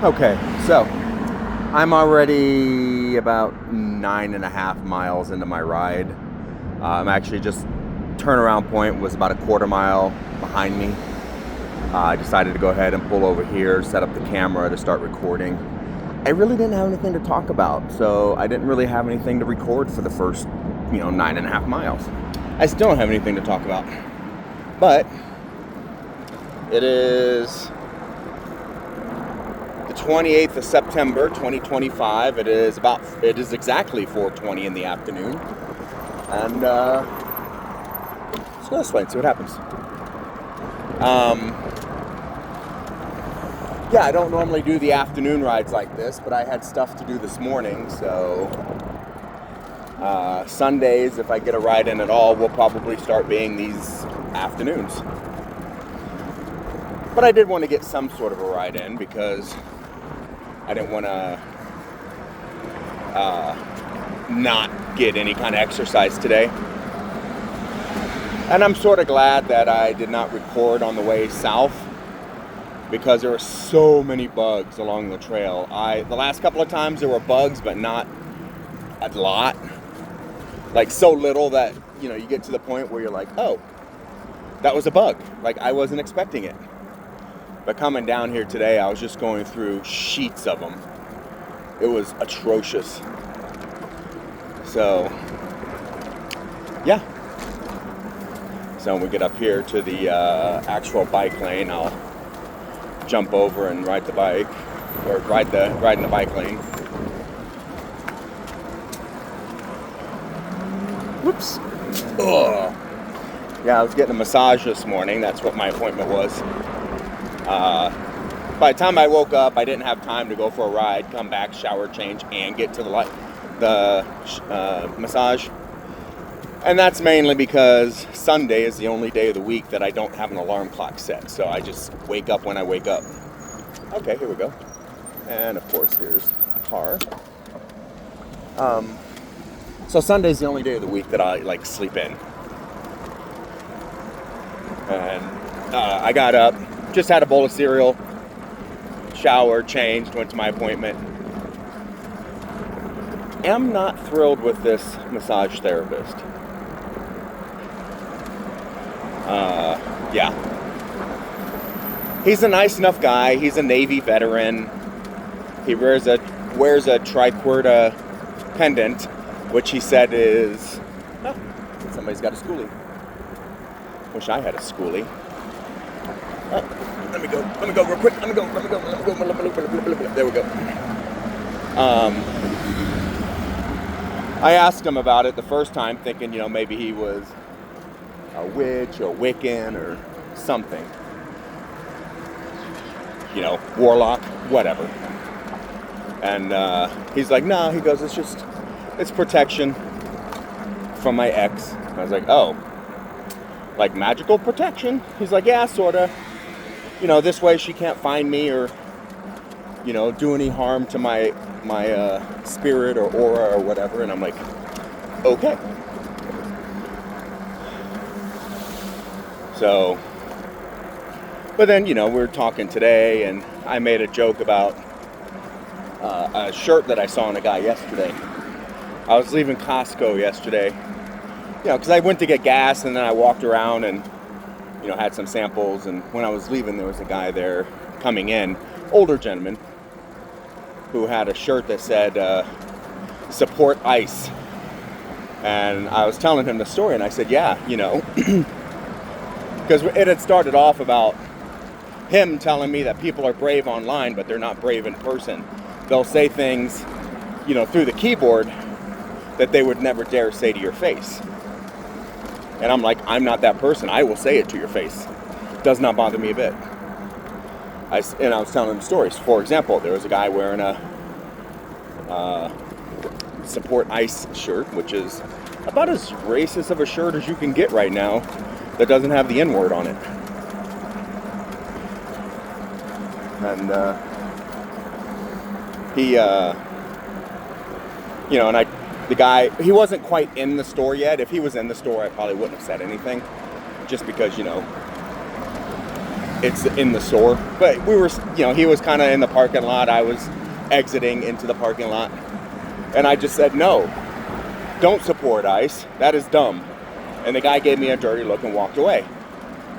Okay, so I'm already about 9.5 miles into my ride. I'm actually just turnaround point was about a quarter mile behind me. I decided to go ahead and pull over here, set up the camera to start recording. I really didn't have anything to talk about, so I didn't really have anything to record for the first, 9.5 miles. I still don't have anything to talk about, but it is the 28th of September, 2025. It is exactly 4:20 in the afternoon, and let's go this way and see what happens. Yeah, I don't normally do the afternoon rides like this, but I had stuff to do this morning, so Sundays, if I get a ride in at all, will probably start being these afternoons. But I did want to get some sort of a ride in because I didn't want to not get any kind of exercise today. And I'm sort of glad that I did not record on the way south, because there were so many bugs along the trail. The last couple of times there were bugs, but not a lot. Like so little that, you get to the point where you're like, oh, that was a bug. Like I wasn't expecting it. But coming down here today, I was just going through sheets of them. It was atrocious. So, yeah. So when we get up here to the actual bike lane, I'll jump over and ride the bike, or ride in the bike lane. Whoops. Ugh. Yeah, I was getting a massage this morning. That's what my appointment was. By the time I woke up, I didn't have time to go for a ride, come back, shower, change, and get to the massage. And that's mainly because Sunday is the only day of the week that I don't have an alarm clock set. So I just wake up when I wake up. Okay, here we go. And of course, here's the car. So Sunday's the only day of the week that I sleep in. And I got up, just had a bowl of cereal, showered, changed, went to my appointment. Am not thrilled with this massage therapist. Yeah. He's a nice enough guy. He's a Navy veteran. He wears a triquarter pendant, which he said is... Oh, somebody's got a schoolie. Wish I had a schoolie. Oh, let me go real quick. Let me go. There we go. I asked him about it the first time, thinking, maybe he was a witch or Wiccan or something. Warlock, whatever. And he's like, no, he goes, it's protection from my ex. I was like, oh, like magical protection? He's like, yeah, sorta. This way she can't find me or, do any harm to my spirit or aura or whatever. And I'm like, okay. So, but then, we were talking today, and I made a joke about a shirt that I saw on a guy yesterday. I was leaving Costco yesterday, because I went to get gas, and then I walked around and, had some samples, and when I was leaving, there was a guy there coming in, older gentleman, who had a shirt that said, support ICE. And I was telling him the story, and I said, yeah, because it had started off about him telling me that people are brave online, but they're not brave in person. They'll say things, through the keyboard that they would never dare say to your face. And I'm like, I'm not that person. I will say it to your face. It does not bother me a bit. I was telling him stories. For example, there was a guy wearing a support ICE shirt, which is about as racist of a shirt as you can get right now, that doesn't have the N-word on it. And the guy, he wasn't quite in the store yet. If he was in the store, I probably wouldn't have said anything, just because, it's in the store. But we were, he was kind of in the parking lot. I was exiting into the parking lot. And I just said, no, don't support ICE. That is dumb. And the guy gave me a dirty look and walked away.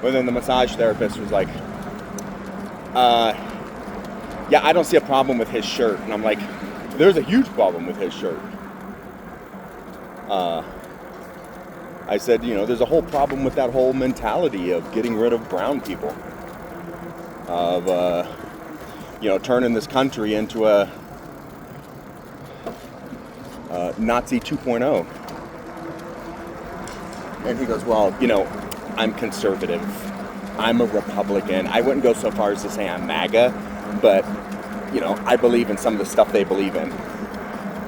But then the massage therapist was like, yeah, I don't see a problem with his shirt. And I'm like, there's a huge problem with his shirt. I said, there's a whole problem with that whole mentality of getting rid of brown people. Of, turning this country into a Nazi 2.0. And he goes, well, I'm conservative. I'm a Republican. I wouldn't go so far as to say I'm MAGA, but, I believe in some of the stuff they believe in.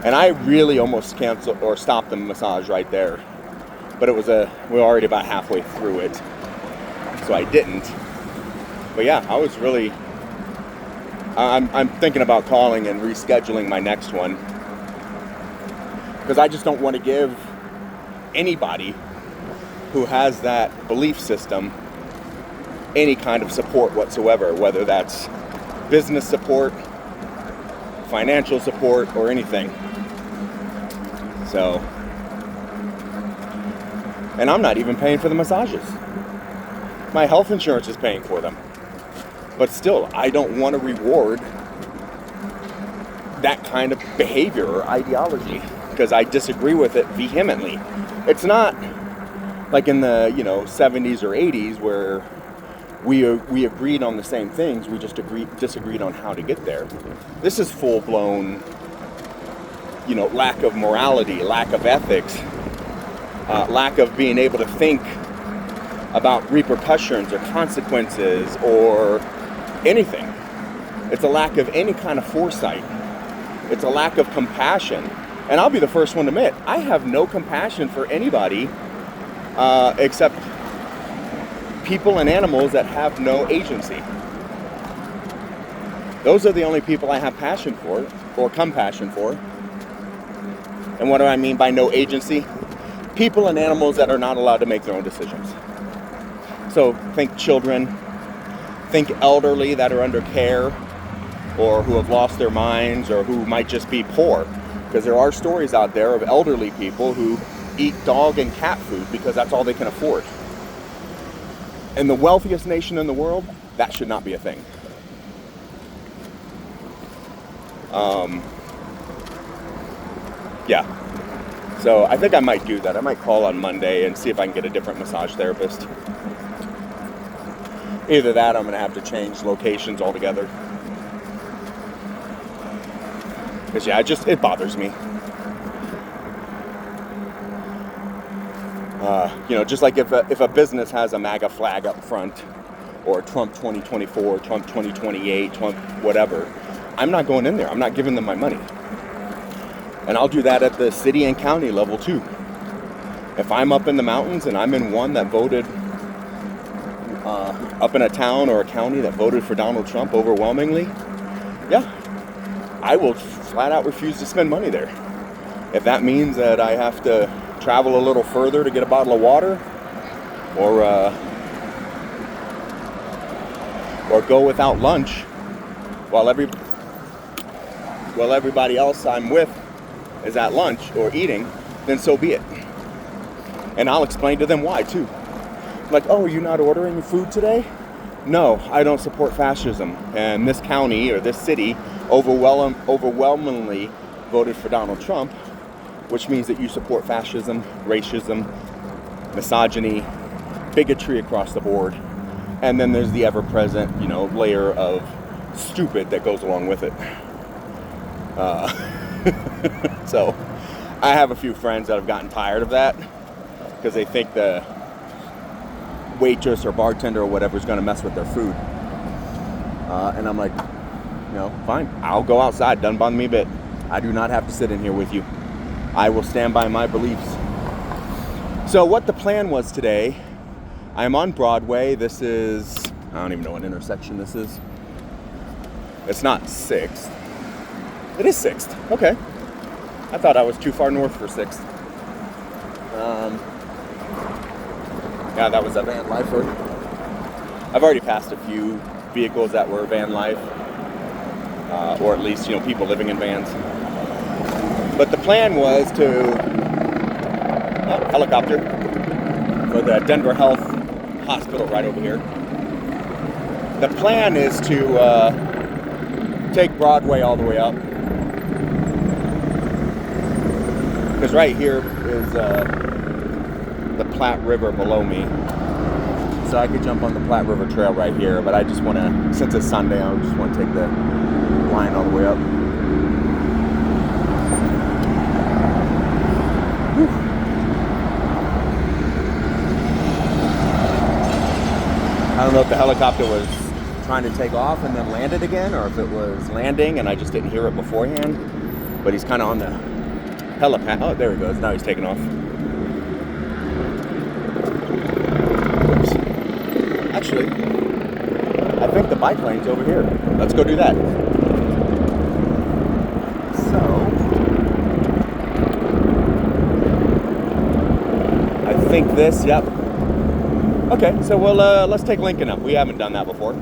And I really almost canceled or stopped the massage right there. But we were already about halfway through it, so I didn't. But yeah, I was really, I'm thinking about calling and rescheduling my next one. Because I just don't want to give anybody who has that belief system any kind of support whatsoever, whether that's business support, financial support, or anything. So, and I'm not even paying for the massages. My health insurance is paying for them. But still, I don't want to reward that kind of behavior or ideology because I disagree with it vehemently. It's not like in the 70s or 80s where we agreed on the same things. We just disagreed on how to get there. This is full-blown, lack of morality, lack of ethics, lack of being able to think about repercussions or consequences or anything. It's a lack of any kind of foresight. It's a lack of compassion. And I'll be the first one to admit, I have no compassion for anybody except people and animals that have no agency. Those are the only people I have passion for or compassion for. And what do I mean by no agency? People and animals that are not allowed to make their own decisions. So think children, think elderly that are under care or who have lost their minds or who might just be poor. Because there are stories out there of elderly people who eat dog and cat food because that's all they can afford. In the wealthiest nation in the world, that should not be a thing. Yeah. So I think I might do that. I might call on Monday and see if I can get a different massage therapist. Either that, I'm going to have to change locations altogether. Because yeah, it bothers me. Just like if a business has a MAGA flag up front, or Trump 2024, Trump 2028, Trump whatever, I'm not going in there. I'm not giving them my money. And I'll do that at the city and county level too. If I'm up in the mountains and I'm in one that voted, up in a town or a county that voted for Donald Trump overwhelmingly, yeah, I will flat out refuse to spend money there. If that means that I have to travel a little further to get a bottle of water, or go without lunch while everybody else I'm with is at lunch or eating, then so be it. And I'll explain to them why too. Like, oh, are you not ordering food today? No, I don't support fascism. And this county or this city overwhelmingly voted for Donald Trump, which means that you support fascism, racism, misogyny, bigotry across the board. And then there's the ever-present, layer of stupid that goes along with it. So I have a few friends that have gotten tired of that because they think the waitress or bartender or whatever is going to mess with their food. And I'm like, fine, I'll go outside. Doesn't bother me a bit. I do not have to sit in here with you. I will stand by my beliefs. So what the plan was today, I'm on Broadway. This is, I don't even know what intersection this is. It's not 6th. It is 6th. Okay. I thought I was too far north for 6th. Yeah, that was a van lifer. I've already passed a few vehicles that were van life, or at least, people living in vans. But the plan was to helicopter for the Denver Health Hospital right over here. The plan is to take Broadway all the way up, because right here is the Platte River below me. So I could jump on the Platte River Trail right here, but I just want to, since it's Sunday, I just want to take the line all the way up. Whew. I don't know if the helicopter was trying to take off and then landed again, or if it was landing and I just didn't hear it beforehand. But he's kind of on the helipad. Oh, there he goes. Now he's taking off. Actually, I think the bike lane's over here. Let's go do that. So, I think this, yep. Okay, so let's take Lincoln up. We haven't done that before.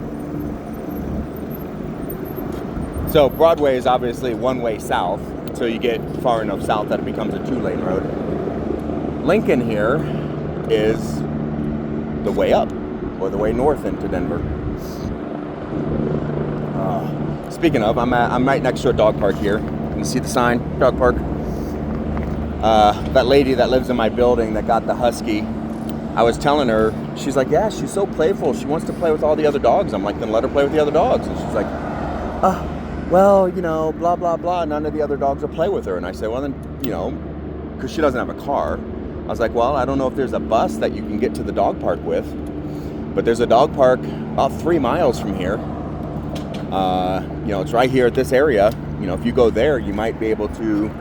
So Broadway is obviously one way south, so you get far enough south that it becomes a 2-lane road. Lincoln here is the way up, or the way north into Denver. Speaking of, I'm right next to a dog park here. You see the sign, dog park. That lady that lives in my building that got the husky, I was telling her, she's like, yeah, she's so playful. She wants to play with all the other dogs. I'm like, then let her play with the other dogs. And she's like, well, blah, blah, blah. None of the other dogs will play with her. And I said, well, then, because she doesn't have a car. I was like, well, I don't know if there's a bus that you can get to the dog park with. But there's a dog park about 3 miles from here. It's right here at this area. If you go there, you might be able to...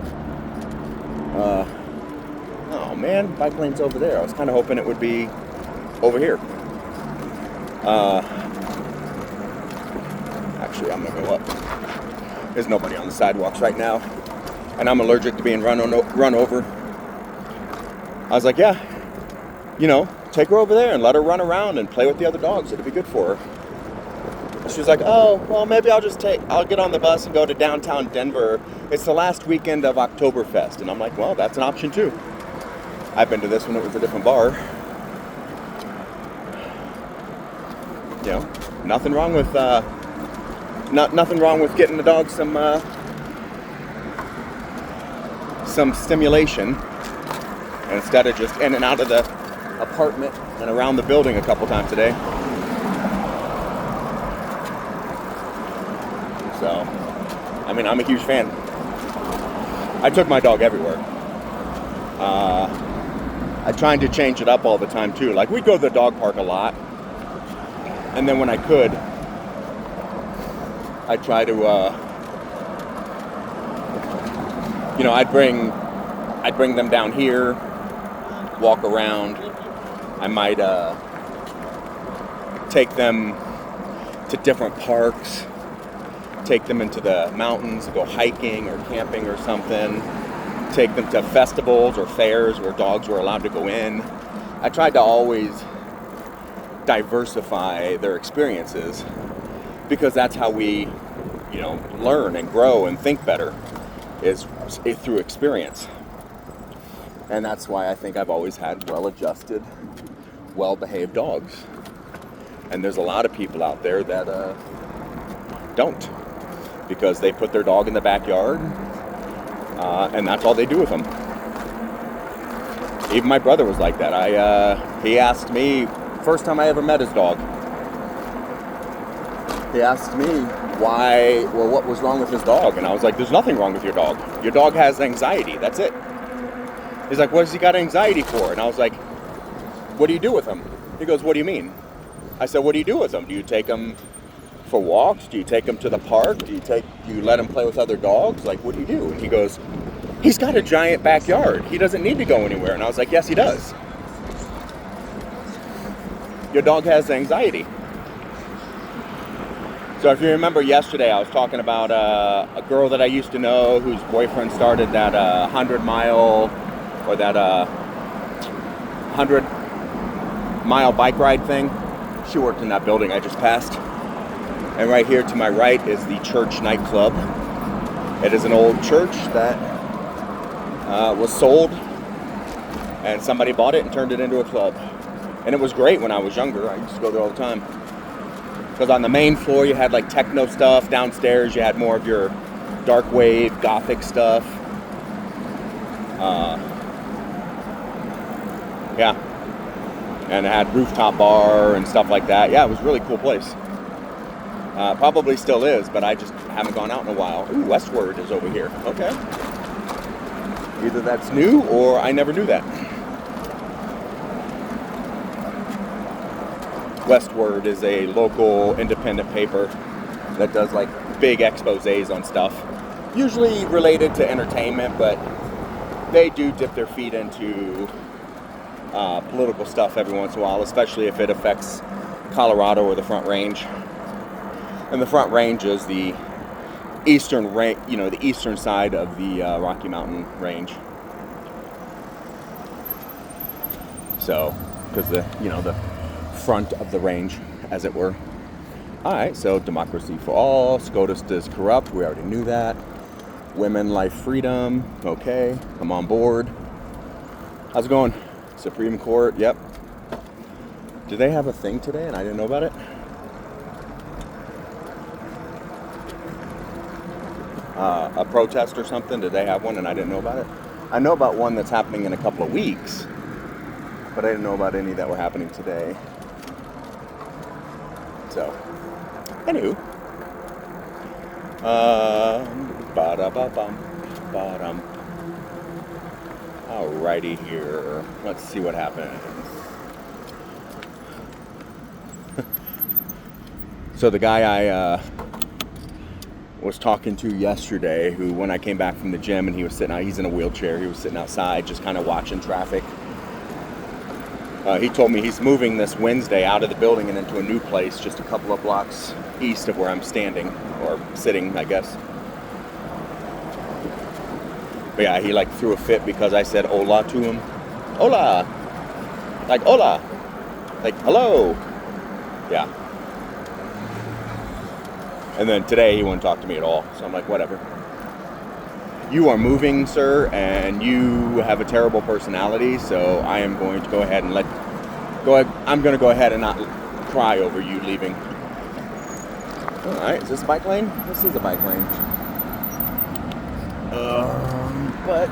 oh man, bike lane's over there. I was kind of hoping it would be over here. Actually, I'm gonna go up. There's nobody on the sidewalks right now, and I'm allergic to being run over. I was like, yeah, take her over there and let her run around and play with the other dogs. It'll be good for her. She was like, oh, well, maybe I'll get on the bus and go to downtown Denver. It's the last weekend of Oktoberfest. And I'm like, well, that's an option too. I've been to this when it was a different bar. Nothing wrong with nothing wrong with getting the dog some stimulation, instead of just in and out of the apartment and around the building a couple times a day. So, I'm a huge fan. I took my dog everywhere. I tried to change it up all the time too. Like, we'd go to the dog park a lot, and then when I could, I'd try to, I'd bring them down here, walk around. I might take them to different parks, take them into the mountains, go hiking or camping or something, take them to festivals or fairs where dogs were allowed to go in. I tried to always diversify their experiences, because that's how we, learn and grow and think better, is through experience. And that's why I think I've always had well-adjusted, well-behaved dogs. And there's a lot of people out there that don't, because they put their dog in the backyard, and that's all they do with them. Even my brother was like that. He asked me, first time I ever met his dog, he asked me what was wrong with his dog, and I was like, there's nothing wrong with your dog. Your dog has anxiety, that's it. He's like, what has he got anxiety for? And I was like, what do you do with him? He goes, what do you mean? I said, what do you do with him? Do you take him for walks? Do you take him to the park? Do you let him play with other dogs? Like, what do you do? And he goes, he's got a giant backyard. He doesn't need to go anywhere. And I was like, yes, he does. Your dog has anxiety. So if you remember yesterday, I was talking about a girl that I used to know whose boyfriend started that 100-mile or that 100-mile bike ride thing. She worked in that building I just passed. And right here to my right is the church nightclub. It is an old church that was sold, and somebody bought it and turned it into a club. And it was great when I was younger. I used to go there all the time. Because on the main floor you had like techno stuff. Downstairs you had more of your dark wave, gothic stuff. Yeah. And it had rooftop bar and stuff like that. Yeah, it was a really cool place. Probably still is, but I just haven't gone out in a while. Ooh, Westward is over here. Okay. Either that's new or I never knew that. Westward is a local independent paper that does like big exposés on stuff. Usually related to entertainment, but they do dip their feet into political stuff every once in a while, especially if it affects Colorado or the Front Range. And the Front Range is the eastern the eastern side of the Rocky Mountain Range. So, because the front of the range, as it were. All right, so democracy for all. SCOTUS is corrupt. We already knew that. Women, life, freedom. Okay, I'm on board. How's it going? Supreme Court. Yep. Do they have a thing today and I didn't know about it? A protest or something? Did they have one and I didn't know about it? I know about one that's happening in a couple of weeks, but I didn't know about any that were happening today. So, anywho. Alrighty here. Let's see what happens. So the guy I was talking to yesterday, who when I came back from the gym and he was sitting out, he's in a wheelchair, he was sitting outside just kind of watching traffic. He told me he's moving this Wednesday out of the building and into a new place just a couple of blocks east of where I'm standing, or sitting, I guess. But yeah, he like threw a fit because I said hola to him. Hola! Like hola! Like hello! Yeah. And then today he wouldn't talk to me at all. So I'm like, whatever. You are moving, sir, and you have a terrible personality, so I am going to go ahead and I'm going to go ahead and not cry over you leaving. Alright, is this a bike lane? This is a bike lane. But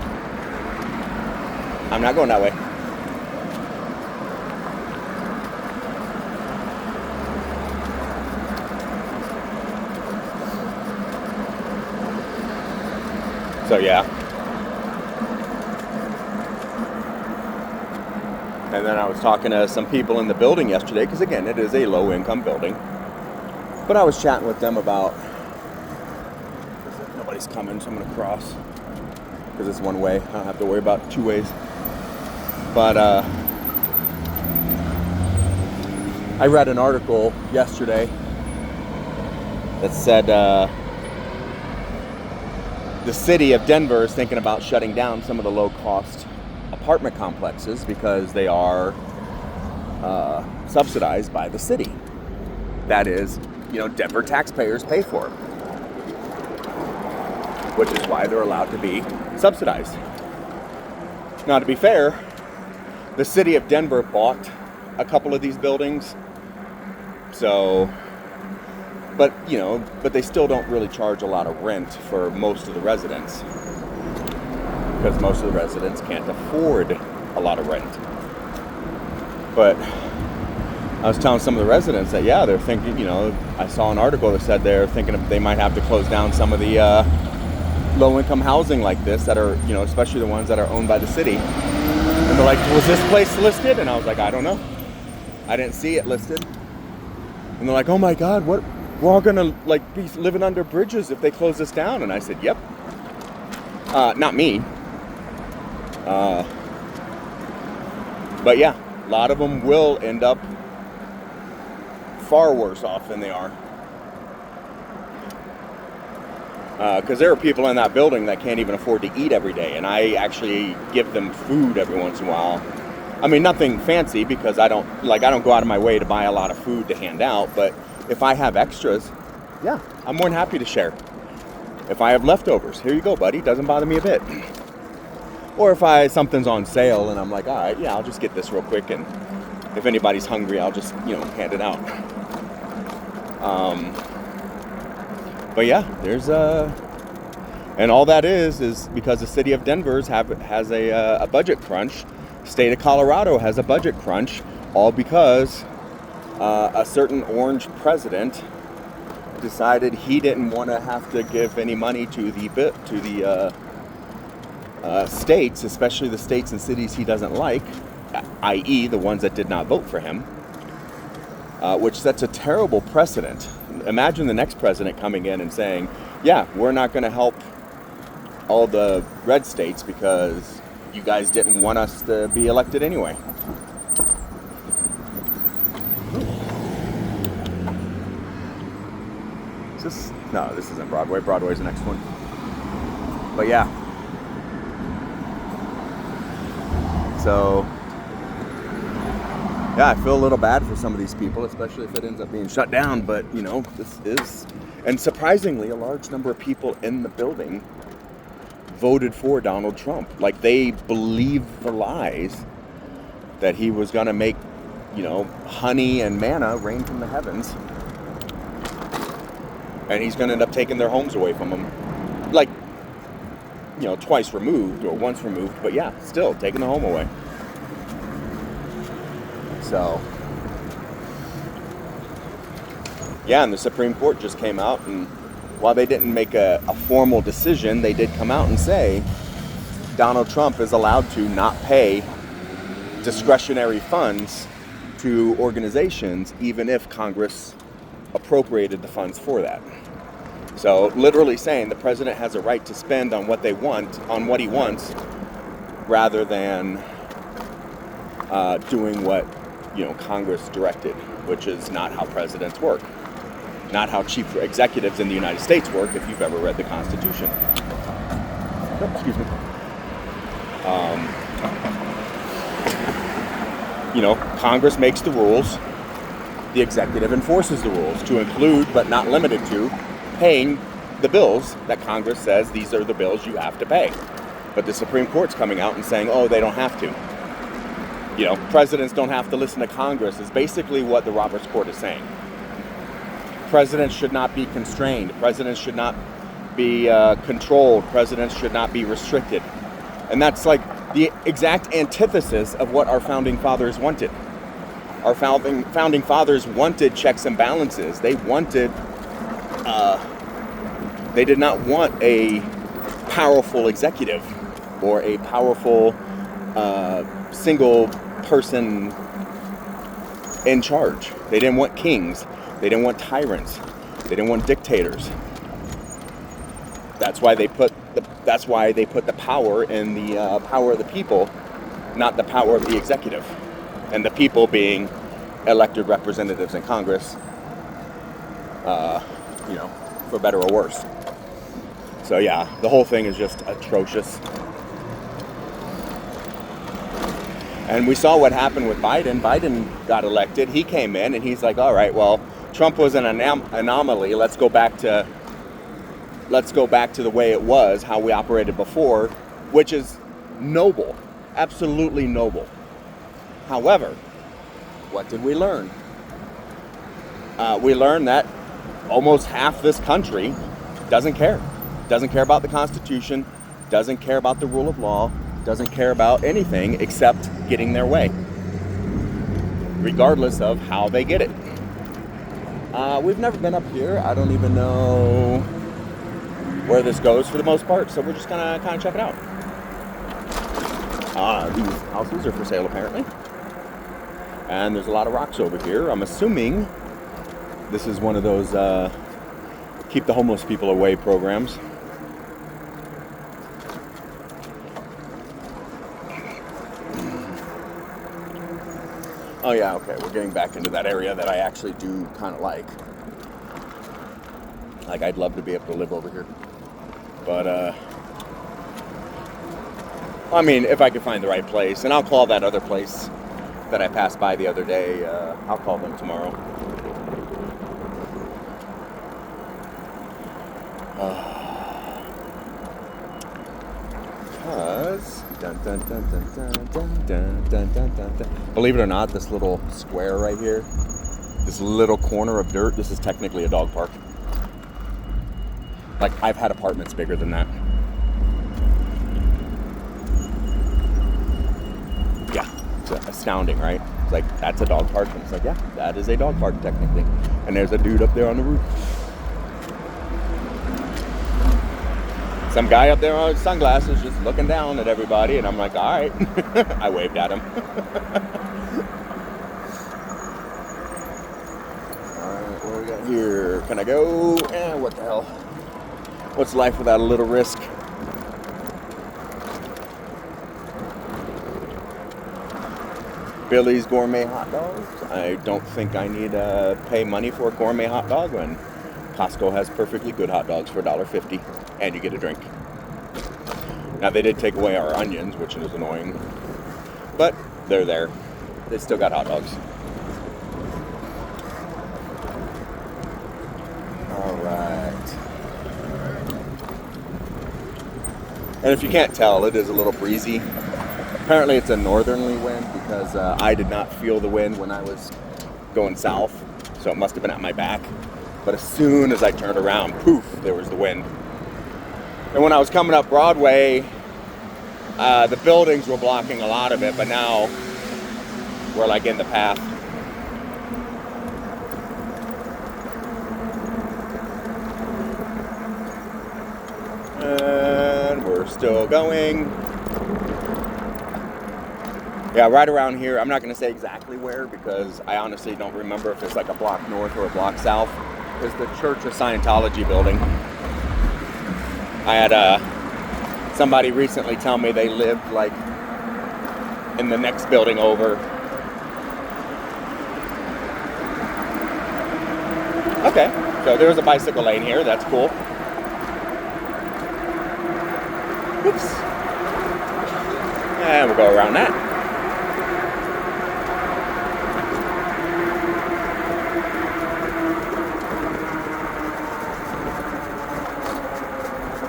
I'm not going that way. So yeah. And then I was talking to some people in the building yesterday, because again, it is a low-income building. But I was chatting with them about, nobody's coming, so I'm going to cross, because it's one way. I don't have to worry about two ways. But I read an article yesterday that said the city of Denver is thinking about shutting down some of the low-cost apartment complexes because they are subsidized by the city. That is, Denver taxpayers pay for it, which is why they're allowed to be subsidized. Now, to be fair, the city of Denver bought a couple of these buildings, so... But they still don't really charge a lot of rent for most of the residents, because most of the residents can't afford a lot of rent. But I was telling some of the residents that, yeah, they're thinking, I saw an article that said they're thinking they might have to close down some of the low-income housing like this that are, especially the ones that are owned by the city. And they're like, was this place listed? And I was like, I don't know. I didn't see it listed. And they're like, oh my God, what? We're all gonna be living under bridges if they close this down. And I said, yep. Not me. But yeah, a lot of them will end up far worse off than they are. Because there are people in that building that can't even afford to eat every day. And I actually give them food every once in a while. I mean, nothing fancy, because I don't go out of my way to buy a lot of food to hand out, but if I have extras, yeah, I'm more than happy to share. If I have leftovers, here you go, buddy. Doesn't bother me a bit. Or if something's on sale and I'm like, all right, yeah, I'll just get this real quick, and if anybody's hungry, I'll just, hand it out. But yeah, there's and all that is because the city of Denver has a budget crunch. State of Colorado has a budget crunch, all because a certain orange president decided he didn't want to have to give any money to the states, especially the states and cities he doesn't like, i.e. the ones that did not vote for him, which sets a terrible precedent. Imagine the next president coming in and saying, yeah, we're not going to help all the red states because you guys didn't want us to be elected anyway. No, this isn't Broadway. Broadway's the next one. But yeah. So, yeah, I feel a little bad for some of these people, especially if it ends up being shut down. But, this is... And surprisingly, a large number of people in the building voted for Donald Trump. Like, they believe the lies that he was going to make, honey and manna rain from the heavens. And he's going to end up taking their homes away from them. Like, twice removed or once removed. But yeah, still taking the home away. So, yeah, and the Supreme Court just came out, and while they didn't make a formal decision, they did come out and say Donald Trump is allowed to not pay discretionary funds to organizations, even if Congress appropriated the funds for that. So literally saying the president has a right to spend on what he wants, rather than doing what Congress directed, which is not how presidents work, not how chief executives in the United States work. If you've ever read the Constitution, excuse me. Congress makes the rules. The executive enforces the rules, to include, but not limited to, paying the bills that Congress says these are the bills you have to pay. But the Supreme Court's coming out and saying, oh, they don't have to. Presidents don't have to listen to Congress, is basically what the Roberts Court is saying. Presidents should not be constrained. Presidents should not be controlled. Presidents should not be restricted. And that's like the exact antithesis of what our founding fathers wanted. Our founding fathers wanted checks and balances. They wanted, they did not want a powerful executive or a powerful single person in charge. They didn't want kings. They didn't want tyrants. They didn't want dictators. That's why they put the power in the power of the people, not the power of the executive. And the people being elected representatives in Congress, for better or worse. So yeah, the whole thing is just atrocious. And we saw what happened with Biden. Biden got elected. He came in and he's like, all right, well, Trump was an anomaly. Let's go back to the way it was, how we operated before, which is noble, absolutely noble. However, what did we learn? We learned that almost half this country doesn't care about the Constitution, doesn't care about the rule of law, doesn't care about anything except getting their way, regardless of how they get it. We've never been up here. I don't even know where this goes for the most part, so we're just gonna kind of check it out. These houses are for sale apparently, and there's a lot of rocks over here. I'm assuming this is one of those keep the homeless people away programs. Oh yeah, okay, we're getting back into that area that I actually do kind of like. Like, I'd love to be able to live over here. But, I mean, if I could find the right place. And I'll call that other place that I passed by the other day. I'll call them tomorrow. Because, believe it or not, this little square right here, this little corner of dirt, this is technically a dog park. Like, I've had apartments bigger than that. Yeah, it's astounding, right? It's like, that's a dog park. And it's like, yeah, that is a dog park technically. And there's a dude up there on the roof. Some guy up there on sunglasses just looking down at everybody, and I'm like, all right. I waved at him. All right, what do we got here? Can I go? What the hell? What's life without a little risk? Billy's Gourmet Hot Dogs. I don't think I need to pay money for a gourmet hot dog when Costco has perfectly good hot dogs for $1.50, and you get a drink. Now, they did take away our onions, which is annoying, but they're there. They still got hot dogs. All right. And if you can't tell, it is a little breezy. Apparently, it's a northerly wind because I did not feel the wind when I was going south, so it must have been at my back. But as soon as I turned around, poof, there was the wind. And when I was coming up Broadway, the buildings were blocking a lot of it, but now we're like in the path. And we're still going. Yeah, right around here. I'm not going to say exactly where because I honestly don't remember if it's like a block north or a block south. It's the Church of Scientology building. I had somebody recently tell me they lived like in the next building over. Okay, so there's a bicycle lane here. That's cool. Oops. And we'll go around that.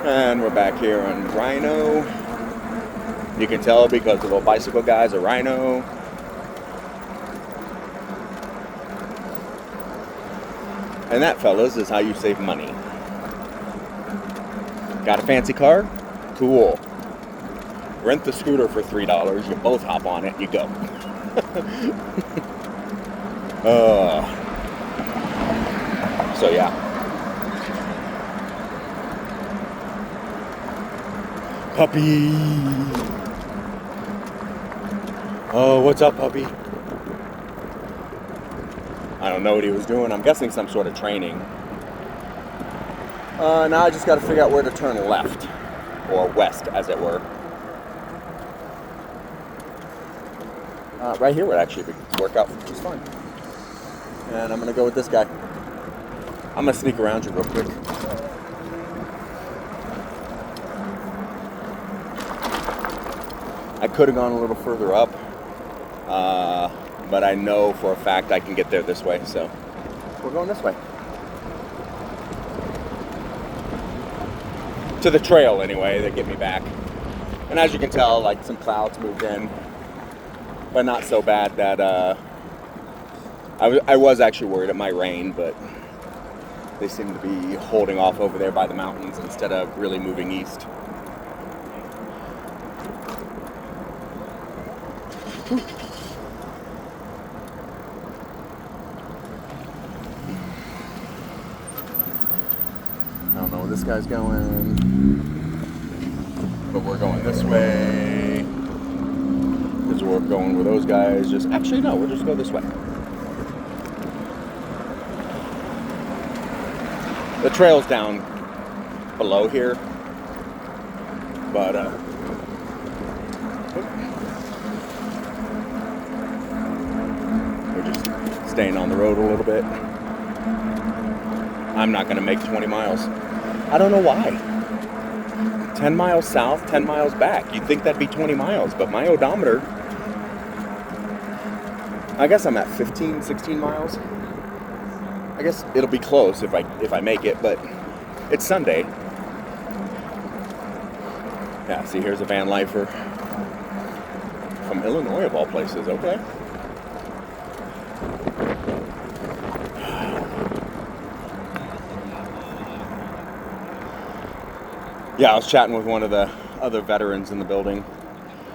And we're back here on Rhino. You can tell because the little bicycle guy's a Rhino. And that, fellas, is how you save money. Got a fancy car? Cool. Rent the scooter for $3. You both hop on it and you go. So yeah. Puppy. Oh, what's up, puppy? I don't know what he was doing. I'm guessing some sort of training. Now I just got to figure out where to turn left. Or west, as it were. Right here would actually work out just fine. And I'm going to go with this guy. I'm going to sneak around you real quick. I could have gone a little further up, but I know for a fact I can get there this way, so we're going this way. To the trail, anyway, that get me back. And as you can tell, like, some clouds moved in, but not so bad that I was actually worried it might rain, but they seem to be holding off over there by the mountains instead of really moving east. I don't know where this guy's going, but we're going this way because we're going where those guys just... Actually, no, we'll just go this way. The trail's down below here, but we're just staying on the road a little bit. I'm not going to make 20 miles. I don't know why. 10 miles south, 10 miles back. You'd think that'd be 20 miles, but my odometer, I guess I'm at 15, 16 miles. I guess it'll be close if I make it, but it's Sunday. Yeah, see, here's a van lifer from Illinois of all places. Okay. Yeah, I was chatting with one of the other veterans in the building.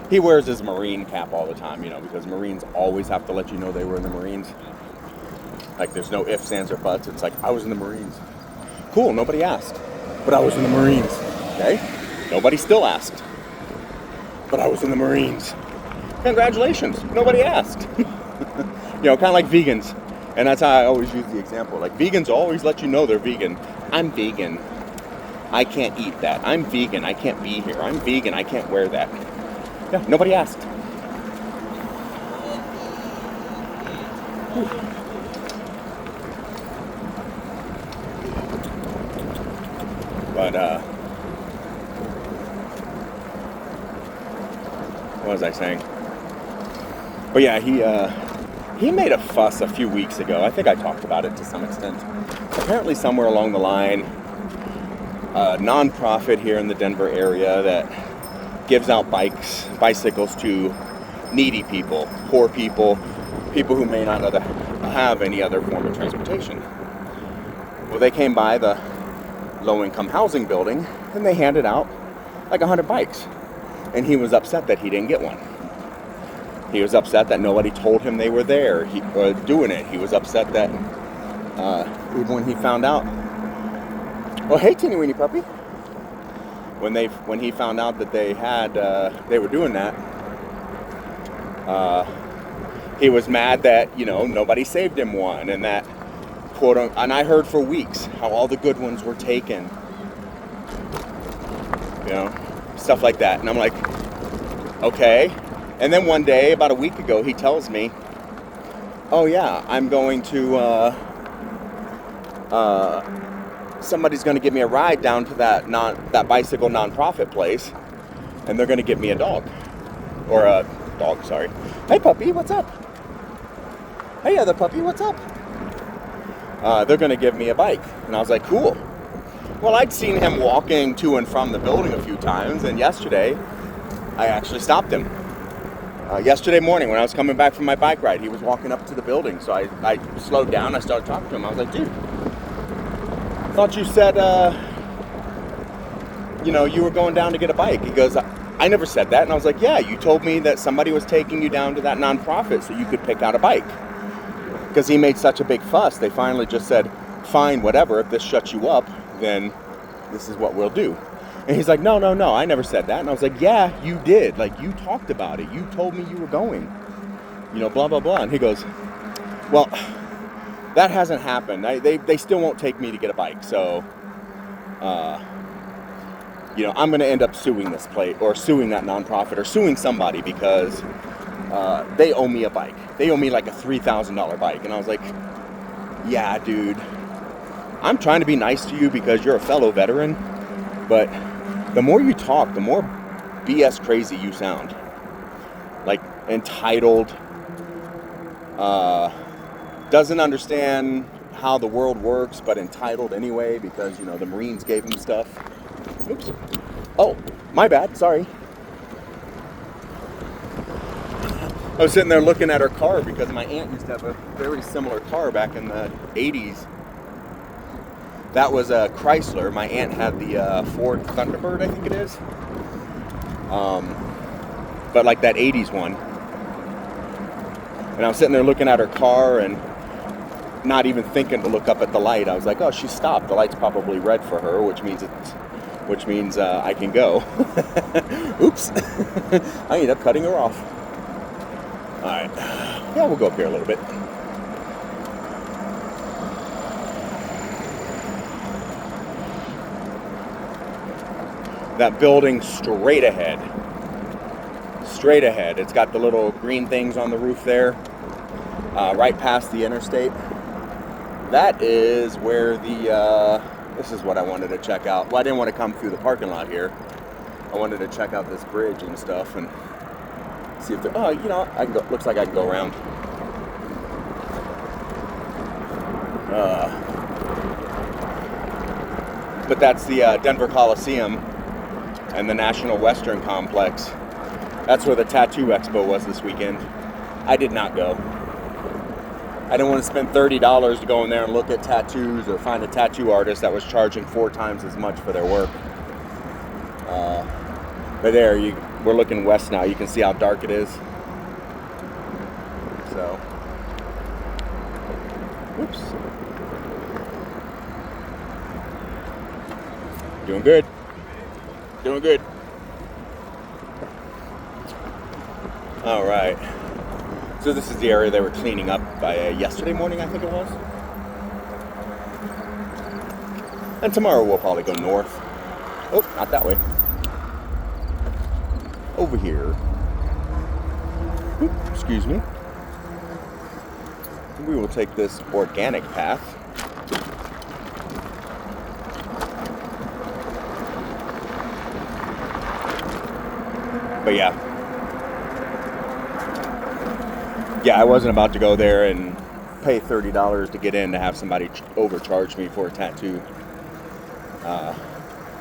He wears his Marine cap all the time, because Marines always have to let you know they were in the Marines. Like, there's no ifs, ands, or buts. It's like, I was in the Marines. Cool, nobody asked. But I was in the Marines. Okay? Nobody still asked. But I was in the Marines. Congratulations, nobody asked. Kind of like vegans. And that's how I always use the example. Like, vegans always let you know they're vegan. I'm vegan. I can't eat that. I'm vegan. I can't be here. I'm vegan. I can't wear that. Yeah, nobody asked. Whew. But, what was I saying? But yeah, he made a fuss a few weeks ago. I think I talked about it to some extent. Apparently somewhere along the line, a nonprofit here in the Denver area that gives out bicycles to needy people, poor people, people who may not have any other form of transportation. Well, they came by the low-income housing building and they handed out like 100 bikes. And he was upset that he didn't get one. He was upset that nobody told him they were there doing it. He was upset that even when he found out. Oh, hey, teeny weeny puppy. When he found out that they were doing that, he was mad that nobody saved him one, and that quote. And I heard for weeks how all the good ones were taken, stuff like that. And I'm like, okay. And then one day, about a week ago, he tells me, "Oh yeah, I'm going to." Somebody's going to give me a ride down to that bicycle nonprofit place, and they're going to give me a dog. Or a dog, sorry. Hey, puppy, what's up? Hey, other puppy, what's up? They're going to give me a bike. And I was like, cool. Well, I'd seen him walking to and from the building a few times, and yesterday, I actually stopped him. Yesterday morning, when I was coming back from my bike ride, he was walking up to the building, so I slowed down, I started talking to him. I was like, dude, thought you said, you were going down to get a bike. He goes, I never said that. And I was like, yeah, you told me that somebody was taking you down to that nonprofit so you could pick out a bike. Because he made such a big fuss, they finally just said, fine, whatever, if this shuts you up, then this is what we'll do. And he's like, no, I never said that. And I was like, yeah, you did. Like, you talked about it. You told me you were going, blah, blah, blah. And he goes, well, that hasn't happened. They still won't take me to get a bike. So, I'm going to end up suing this place or suing that nonprofit or suing somebody because they owe me a bike. They owe me like a $3,000 bike. And I was like, yeah, dude, I'm trying to be nice to you because you're a fellow veteran. But the more you talk, the more BS crazy you sound. Like entitled, doesn't understand how the world works, but entitled anyway because, the Marines gave him stuff. Oops. Oh, my bad. Sorry. I was sitting there looking at her car because my aunt used to have a very similar car back in the 80s. That was a Chrysler. My aunt had the Ford Thunderbird, I think it is. But like that 80s one. And I was sitting there looking at her car and not even thinking to look up at the light. I was like, oh, she stopped. The light's probably red for her, which means I can go. Oops. I ended up cutting her off. All right. Yeah, we'll go up here a little bit. That building straight ahead. Straight ahead. It's got the little green things on the roof there. Right past the interstate. That is where this is what I wanted to check out. Well, I didn't want to come through the parking lot here. I wanted to check out this bridge and stuff and see if there. Oh, you know, I can go. Looks like I can go around. But that's the Denver Coliseum and the National Western Complex. That's where the Tattoo Expo was this weekend. I did not go. I didn't want to spend $30 to go in there and look at tattoos or find a tattoo artist that was charging 4 times as much for their work. But there, we're looking west now. You can see how dark it is. So, whoops. Doing good. Doing good. All right. So this is the area they were cleaning up by yesterday morning, I think it was. And tomorrow we'll probably go north. Oh, not that way. Over here. Oop, excuse me. We will take this organic path. But yeah, I wasn't about to go there and pay $30 to get in to have somebody overcharge me for a tattoo.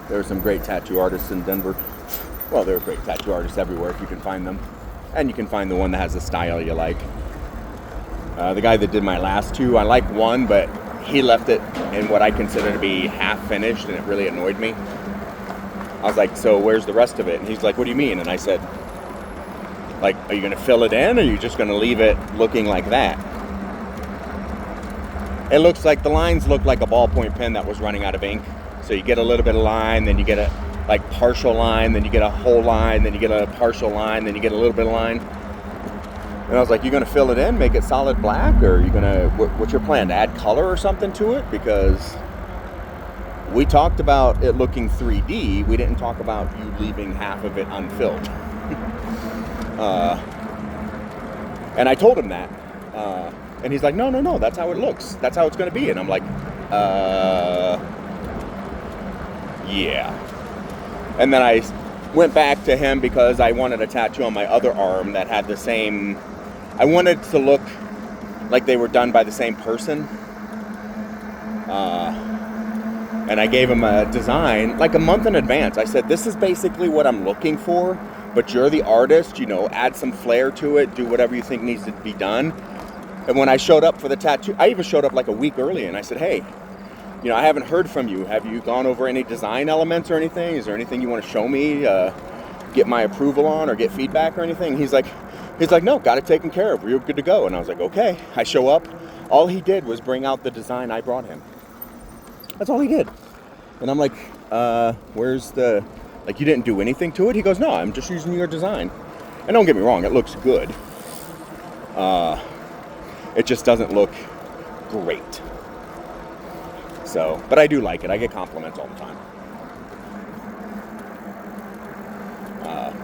There are some great tattoo artists in Denver. Well, there are great tattoo artists everywhere if you can find them. And you can find the one that has the style you like. The guy that did my last two, I like one, but he left it in what I consider to be half finished, and it really annoyed me. I was like, so where's the rest of it? And he's like, what do you mean? And I said, like, are you going to fill it in, or are you just going to leave it looking like that? It looks like the lines look like a ballpoint pen that was running out of ink. So you get a little bit of line, then you get a like partial line, then you get a whole line, then you get a partial line, then you get a little bit of line. And I was like, you're going to fill it in, make it solid black, or are you going to, what's your plan, to add color or something to it? Because we talked about it looking 3D. We didn't talk about you leaving half of it unfilled. And I told him that. And he's like, no, that's how it looks. That's how it's going to be. And I'm like, yeah. And then I went back to him because I wanted a tattoo on my other arm that had the same, I wanted to look like they were done by the same person. And I gave him a design like a month in advance. I said, this is basically what I'm looking for, but you're the artist, you know, add some flair to it, do whatever you think needs to be done. And when I showed up for the tattoo, I even showed up like a week early, and I said, hey, you know, I haven't heard from you. Have you gone over any design elements or anything? Is there anything you want to show me, get my approval on, or get feedback or anything? He's like, no, got it taken care of. We're good to go. And I was like, okay. I show up. All he did was bring out the design I brought him. That's all he did. And I'm like, where's the, like, you didn't do anything to it? He goes, no, I'm just using your design. And don't get me wrong, it looks good. It just doesn't look great. So, but I do like it. I get compliments all the time.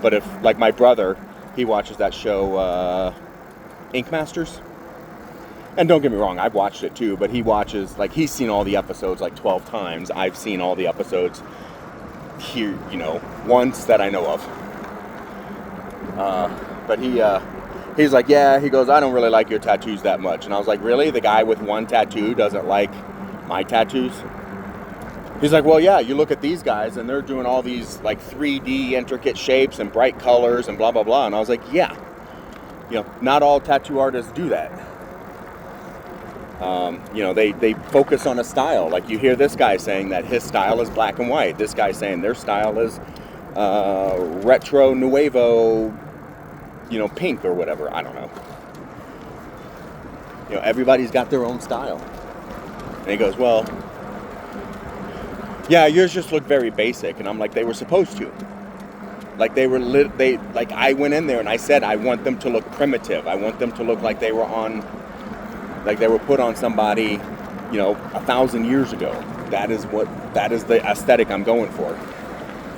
But if, like my brother, he watches that show, Ink Masters. And don't get me wrong, I've watched it too, but he watches, like, he's seen all the episodes like 12 times. I've seen all the episodes here, you know, once that I know of. But he's like, yeah, he goes, I don't really like your tattoos that much. And I was like, really? The guy with one tattoo doesn't like my tattoos? He's like, well, yeah, you look at these guys and they're doing all these like 3D intricate shapes and bright colors and blah, blah, blah. And I was like, yeah, you know, not all tattoo artists do that. You know, they focus on a style. Like you hear this guy saying that his style is black and white. This guy saying their style is retro nuevo, you know, pink or whatever. I don't know. You know, everybody's got their own style. And he goes, well, yeah, yours just look very basic. And I'm like, they were supposed to. Like they were like I went in there and I said I want them to look primitive. I want them to look like they were on, like they were put on somebody, you know, 1,000 years ago. That is the aesthetic I'm going for.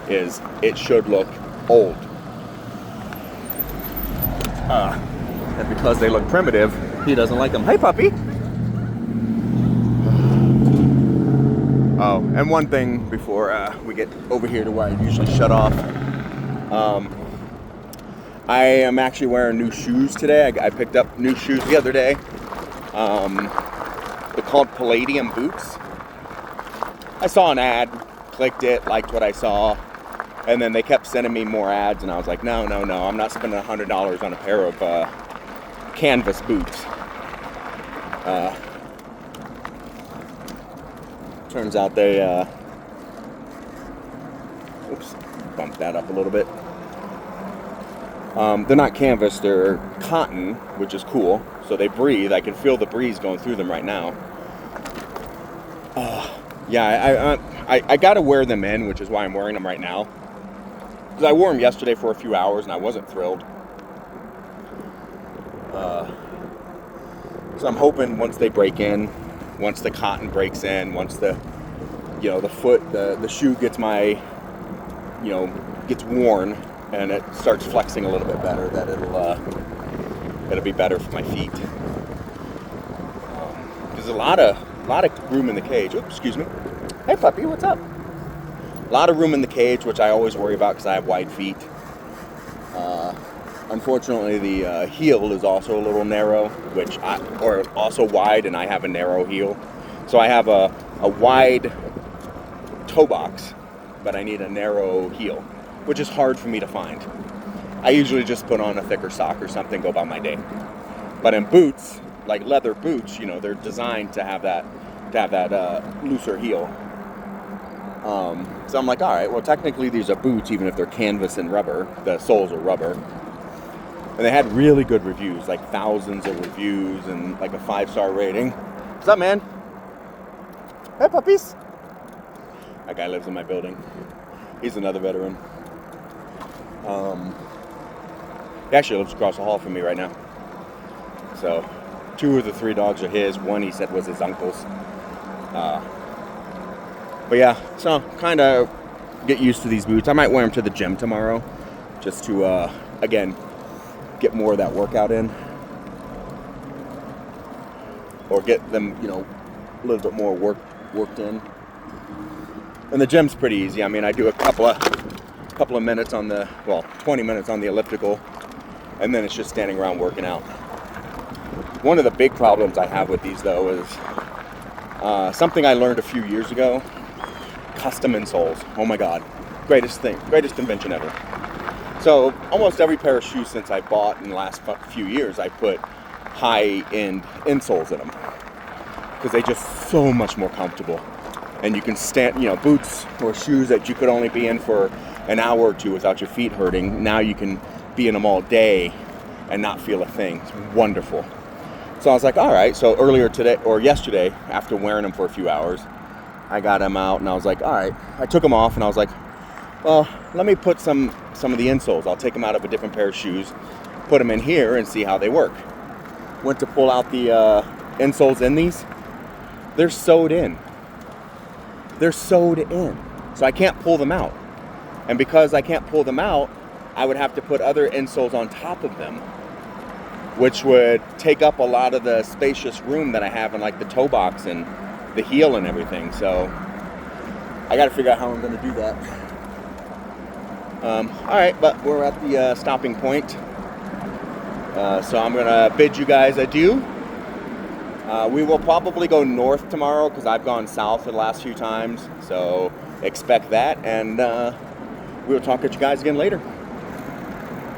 Is it should look old. And because they look primitive, he doesn't like them. Hey, puppy. Oh, and one thing before we get over here to where I usually shut off. I am actually wearing new shoes today. I picked up new shoes the other day. They're called Palladium boots. I saw an ad, clicked it, liked what I saw, and then they kept sending me more ads, and I was like, no, I'm not spending $100 on a pair of canvas boots. Turns out they, oops, bumped that up a little bit. They're not canvas, they're cotton, which is cool. So they breathe. I can feel the breeze going through them right now. I gotta wear them in, which is why I'm wearing them right now. Because I wore them yesterday for a few hours and I wasn't thrilled. So I'm hoping once they break in, once the cotton breaks in, once the shoe gets gets worn and it starts flexing a little bit better, that it'll be better for my feet. There's a lot of room in the cage. Oops, excuse me. Hey puppy, what's up? A lot of room in the cage, which I always worry about because I have wide feet. Unfortunately, the heel is also a little narrow, or also wide, and I have a narrow heel. So I have a wide toe box, but I need a narrow heel, which is hard for me to find. I usually just put on a thicker sock or something, go about my day. But in boots, like leather boots, they're designed to have that looser heel. So I'm like, all right, well, technically these are boots, even if they're canvas and rubber. The soles are rubber. And they had really good reviews, like thousands of reviews and like a 5-star rating. What's up, man? Hey, puppies. That guy lives in my building. He's another veteran. He actually lives across the hall from me right now. So 2 of the 3 dogs are his. One he said was his uncle's. But yeah, so kind of get used to these boots. I might wear them to the gym tomorrow just to, again, get more of that workout in. Or get them, a little bit more worked in. And the gym's pretty easy. I mean, I do a couple of minutes 20 minutes on the elliptical, and then it's just standing around working out. One of the big problems I have with these, though, is something I learned a few years ago. Custom insoles. Oh my God. Greatest invention ever. So almost every pair of shoes since I bought in the last few years, I put high-end insoles in them because they're just so much more comfortable. And you can stand, boots or shoes that you could only be in for an hour or two without your feet hurting. Now you can be in them all day and not feel a thing. It's wonderful. So I was like, all right. So yesterday, after wearing them for a few hours, I got them out and I was like, all right. I took them off and I was like, well, let me put some of the insoles. I'll take them out of a different pair of shoes, put them in here and see how they work. Went to pull out the insoles in these. They're sewed in. So I can't pull them out. And because I can't pull them out, I would have to put other insoles on top of them, which would take up a lot of the spacious room that I have in like the toe box and the heel and everything. So I got to figure out how I'm going to do that. All right, but we're at the stopping point. So I'm going to bid you guys adieu. We will probably go north tomorrow because I've gone south the last few times. So expect that, and we will talk at you guys again later.